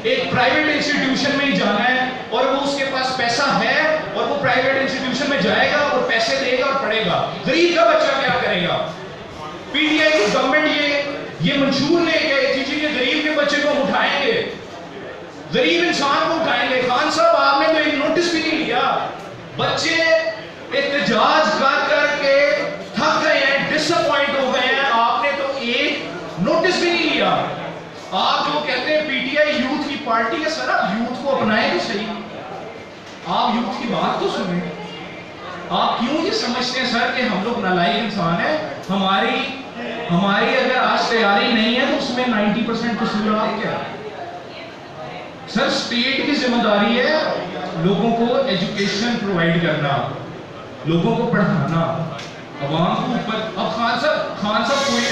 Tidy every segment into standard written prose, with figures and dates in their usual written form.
ایک private institution میں ہی جانا ہے اور وہ اس کے پاس پیسہ ہے اور وہ پرائیویٹ انسٹیٹیوشن میں جائے گا اور پیسے دے گا اور پڑھے گا. غریب کا بچہ کیا کرے گا؟ پی ٹی آئی کی گورنمنٹ یہ منشور لے کے یہ غریب کے بچے کو اٹھائیں گے, غریب انسان کو اٹھائیں گے. خان صاحب آپ نے تو ایک نوٹس بھی نہیں لیا. بچے احتجاج کر کر کے تھک گئے ہیں, ڈس اپوائنٹ ہو گئے ہیں, آپ نے تو ایک نوٹس بھی نہیں لیا. آپ جو کہتے ہیں پی ٹی آئی یوتھ کی پارٹی ہے, سر آپ یوتھ کو اپنائیں تو صحیح, آپ یوتھ کی بات تو سنیں. آپ کیوں یہ سمجھتے ہیں سر کہ ہم لوگ نالائق انسان ہیں؟ ہماری اگر آج تیاری نہیں ہے تو اس میں 90% قصور آپ کیا ہے؟ سر اسٹیٹ کی ذمہ داری ہے لوگوں کو ایجوکیشن پرووائڈ کرنا, لوگوں کو پڑھانا, عوام کو اوپر. اب خان صاحب کوئی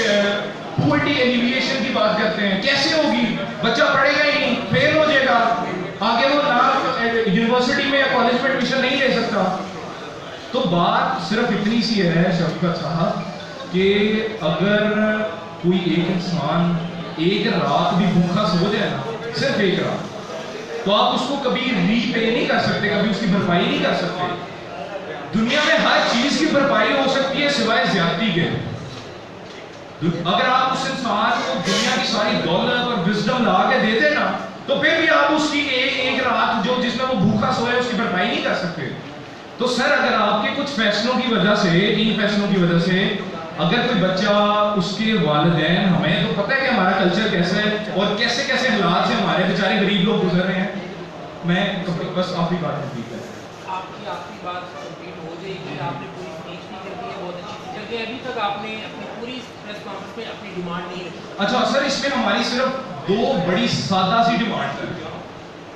پورٹی ایلیویشن کی بات کرتے ہیں, کیسے ہوگی؟ بچہ پڑھے گا ہی نہیں, فیل ہو جائے گا, آگے وہ یونیورسٹی میں یا کالج میں ایڈمیشن نہیں لے سکتا. تو بات صرف اتنی سی ہے شفقت صاحب کہ اگر کوئی ایک انسان ایک رات بھی بھوکا سو جائے نا, صرف ایک رات, تو آپ اس کو کبھی ری پے نہیں کر سکتے, کبھی اس کی بھرپائی نہیں کر سکتے. دنیا میں ہر چیز کی بھرپائی ہو سکتی ہے سوائے زیادتی کے. اگر آپ اس انسان کو دنیا کی ساری دولت اور وزڈم لا کے دیتے نا, تو پھر بھی آپ اس کی ایک رات جو جس میں وہ بھوکا سوئے اس کی بھرپائی نہیں کر سکتے. تو سر اگر آپ کے کچھ فیصلوں کی وجہ سے, ان فیصلوں کی وجہ سے اگر کوئی بچہ, اس کے والدین, ہمیں تو پتہ ہے کہ ہمارا کلچر کیسا ہے اور کیسے کیسے حالات سے ہمارے بیچارے غریب لوگ گزر رہے ہیں. میں بس آخری بات کمپلیٹ ہے. آپ کی آخری بات کمپلیٹ ہو جائے گی. آپ نے پوری اسپیچ بھی کر دی ہے, بہت اچھی چیز ہے. ابھی تک آپ نے اپنی پوری پریس کانفرنس میں اپنی ڈیمانڈ نہیں رکھی. اچھا سر, اس میں ہماری صرف 2 بڑی سادہ سی ڈیمانڈ ہے,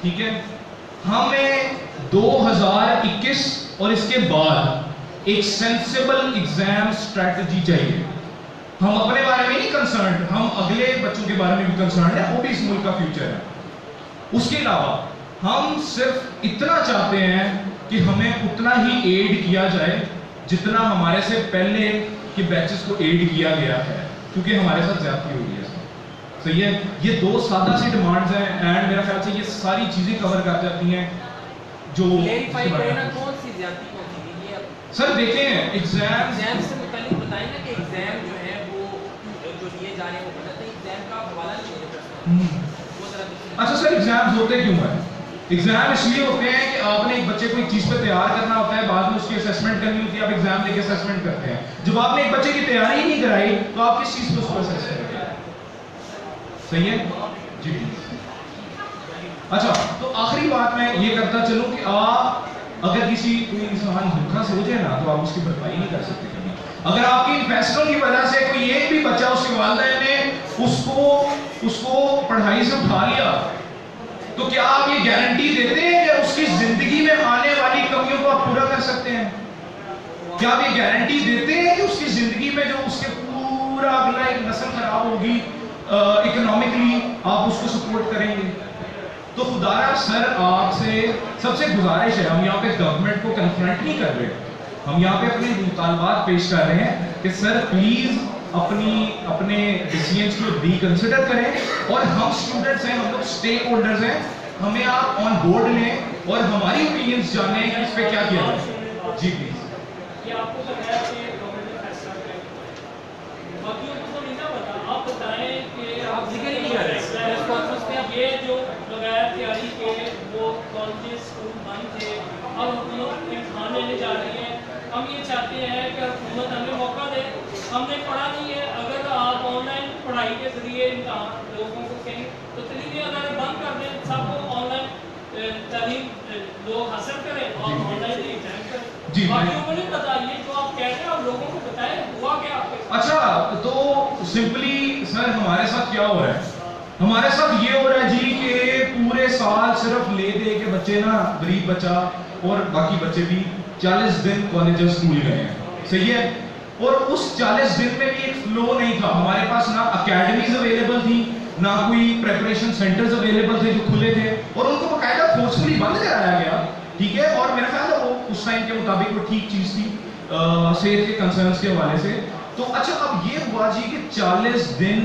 ٹھیک ہے؟ ہمیں 2021 اور اس کے بعد ایک سینسیبل ایگزام اسٹریٹجی چاہیے. ہم اپنے بارے میں نہیں کنسرنڈ, ہم اگلے بچوں کے بارے میں بھی کنسرنڈ ہیں, وہ بھی اس ملک کا فیوچر ہے. اس کے علاوہ ہم صرف اتنا چاہتے ہیں کہ ہمیں اتنا ہی ایڈ کیا جائے جتنا ہمارے سے پہلے کے بیچز کو ایڈ کیا گیا ہے, کیونکہ ہمارے ساتھ زیادتی ہو گئی ہے. صحیح ہے, یہ 2 سادہ سی ڈیمانڈز ہیں, اینڈ میرا خیال سے یہ ساری چیزیں کور کر جاتی ہیں جو کلیریفائی کریں نا, کون سی زیادتی کون سی. یہ سر دیکھیں ایگزام سے متعلق بتائیں نا کہ ایگزام جو ہے وہ جو لیے جا رہے ہیں وہ بتاتے ہیں, ایگزام کا حوالہ نہیں ہے. اچھا سر, ایگزامز ہوتے کیوں ہیں؟ ایگزام اس لیے ہوتے ہیں کہ آپ نے ایک بچے کو ایک چیز پہ تیار کرنا ہوتا ہے, بعد میں اس کی اسیسمنٹ کرنی ہوتی ہے, آپ ایگزام لے کے اسیسمنٹ کرتے ہیں. جب آپ نے ایک بچے کی تیاری ہی نہیں کرائی تو آپ کس چیز پہ اس کو اسیس کریں گے؟ صحیح ہے جی. اچھا, تو آخری بات میں یہ کرتا چلوں کہ آپ اگر کوئی انسان بھوکا سو جائے نا تو آپ اس کی بھرپائی نہیں کر سکتے کبھی. اگر آپ کی ان فیصلوں کی وجہ سے کوئی ایک بھی بچہ, اس کے والدین نے اس کو پڑھائی سے اٹھا لیا, تو کیا آپ یہ گارنٹی دیتے ہیں کہ اس کی زندگی میں آنے والی کمیوں کو آپ پورا کر سکتے ہیں؟ کیا آپ یہ گارنٹی دیتے ہیں کہ اس کی زندگی میں جو اس کے پورا اگلا ایک نسل خراب ہوگی اکنامکلی, آپ اس کو سپورٹ کریں گے؟ تو خدایا سر آپ سے سب سے گزارش ہے, ہم یہاں پہ گورنمنٹ کو کنفرنٹ نہیں کر رہے, ہم یہاں پہ اپنے مطالبات پیش کر رہے ہیں کہ سر پلیز اپنے ڈیسیجنز کو ریکنسیڈر کریں, اور ہم اسٹوڈنٹس ہیں, ہم لوگ اسٹیک ہولڈرز ہیں, ہمیں آپ آن بورڈ لیں اور ہماری اوپینینز جانیں کہ اس پہ کیا کیا جائے. جی پلیز. یہ آپ کو بتایا کہ گورنمنٹ نے فیصلہ کرے, باقیوں کو تو نہیں نا پتا. آپ بتائیں کہ آپ ذکر ہی نہیں کر رہے پریس کانفرنس میں. یہ جو بغیر تیاری کے وہ کالجز اسکول بند تھے, اب حکومت امتحان لینے جا رہی ہے. ہم یہ چاہتے ہیں کہ حکومت ہمیں موقع دے. ہم نے پڑھا نہیں ہے, اگر آپ آن لائن پڑھائی کے ذریعے امتحان لوگوں کو کہیں تو چلیے اگر بند کر دیں, سب کو آن لائن تعلیم لوگ حاصل کریں اور آن لائن ایگزام کریں. باقیوں کو نہیں پتا. یہ جو آپ کہہ رہے ہیں آپ لوگوں کو بتائیں ہوا کیا آپ کے ساتھ. اچھا, تو سمپلی سر ہمارے ساتھ کیا ہو رہا ہے؟ ہمارے ساتھ یہ ہو رہا ہے جی کہ پورے سال صرف لے دے کے بچے نا, غریب بچہ اور باقی بچے بھی 40 دن کالج اور اسکول گئے ہیں. صحیح ہے, اور اس 40 دن میں بھی ایک فلو نہیں تھا. ہمارے پاس نہ اکیڈمیز اویلیبل تھی, نہ کوئی پریپریشن سینٹرز اویلیبل تھے جو کھلے تھے, اور ان کو باقاعدہ فورسفلی بند کرایا گیا. ٹھیک ہے, اور میرا خیال ہے وہ اس ٹائم کے مطابق وہ ٹھیک چیز تھی صحت کے کنسرنس کے حوالے سے. تو اچھا اب یہ ہوا جی کہ 40 دن